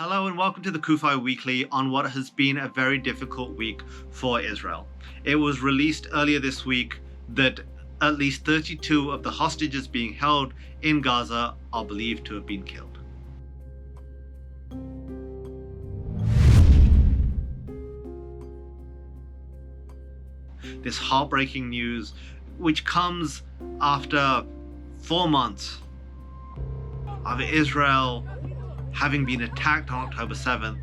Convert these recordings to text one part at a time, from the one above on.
Hello and welcome to the CUFI Weekly on what has been a very difficult week for Israel. It was released earlier this week that at least 32 of the hostages being held in Gaza are believed to have been killed. This heartbreaking news, which comes after 4 months of Israel having been attacked on October 7th,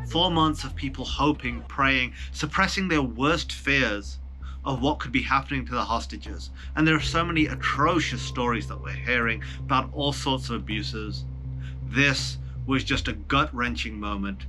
4 months of people hoping, praying, suppressing their worst fears of what could be happening to the hostages. And there are so many atrocious stories that we're hearing about all sorts of abuses. This was just a gut-wrenching moment.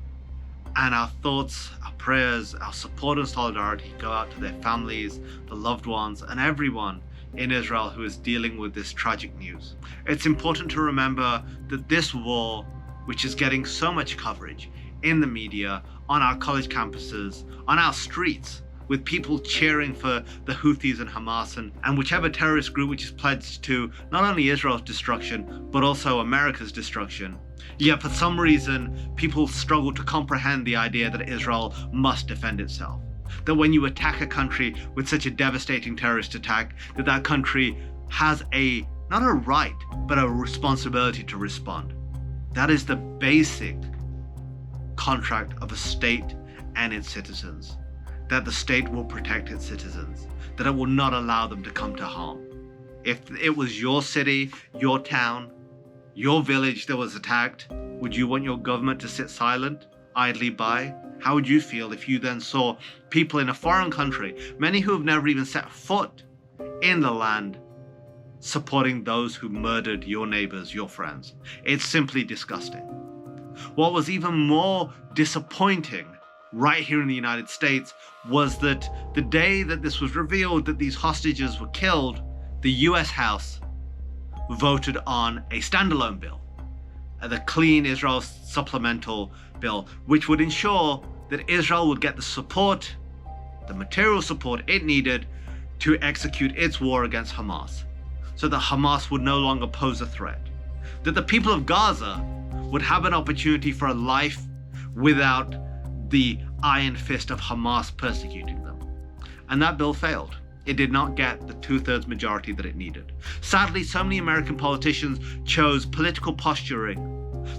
And our thoughts, our prayers, our support and solidarity go out to their families, the loved ones, and everyone in Israel who is dealing with this tragic news. It's important to remember that this war, which is getting so much coverage in the media, on our college campuses, on our streets, with people cheering for the Houthis and Hamas and whichever terrorist group which is pledged to not only Israel's destruction, but also America's destruction. Yet for some reason, people struggle to comprehend the idea that Israel must defend itself. That when you attack a country with such a devastating terrorist attack, that country has not a right, but a responsibility to respond. That is the basic contract of a state and its citizens. That the state will protect its citizens, that it will not allow them to come to harm. If it was your city, your town, your village that was attacked, would you want your government to sit silent, idly by? How would you feel if you then saw people in a foreign country, many who have never even set foot in the land, supporting those who murdered your neighbors, your friends? It's simply disgusting. What was even more disappointing right here in the United States was that the day that this was revealed that these hostages were killed, the US House voted on a standalone bill, the Clean Israel Supplemental Bill, which would ensure that Israel would get the support, the material support it needed to execute its war against Hamas, so that Hamas would no longer pose a threat, that the people of Gaza would have an opportunity for a life without the iron fist of Hamas persecuting them. And that bill failed. It did not get the 2/3 majority that it needed. Sadly, so many American politicians chose political posturing,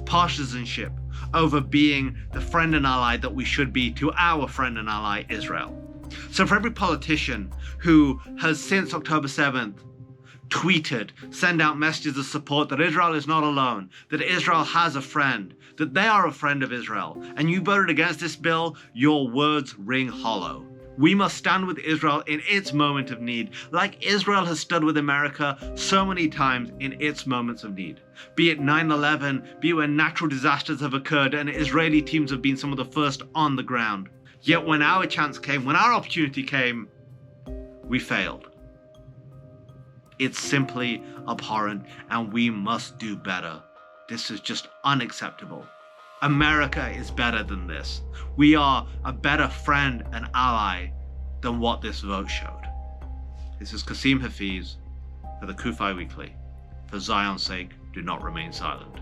partisanship, over being the friend and ally that we should be to our friend and ally, Israel. So for every politician who has since October 7th tweeted, send out messages of support that Israel is not alone, that Israel has a friend, that they are a friend of Israel, and you voted against this bill, your words ring hollow. We must stand with Israel in its moment of need, like Israel has stood with America so many times in its moments of need. Be it 9/11, be it when natural disasters have occurred and Israeli teams have been some of the first on the ground. Yet when our chance came, when our opportunity came, we failed. It's simply abhorrent, and we must do better. This is just unacceptable. America is better than this. We are a better friend and ally than what this vote showed. This is Kasim for the CUFI Weekly. For Zion's sake, do not remain silent.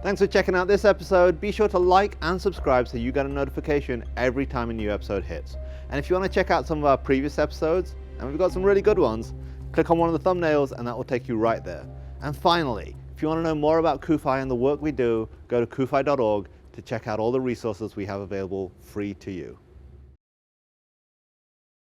Thanks for checking out this episode. Be sure to like and subscribe so you get a notification every time a new episode hits. And if you want to check out some of our previous episodes, and we've got some really good ones, click on one of the thumbnails and that will take you right there. And finally, if you want to know more about CUFI and the work we do, go to cufi.org to check out all the resources we have available free to you.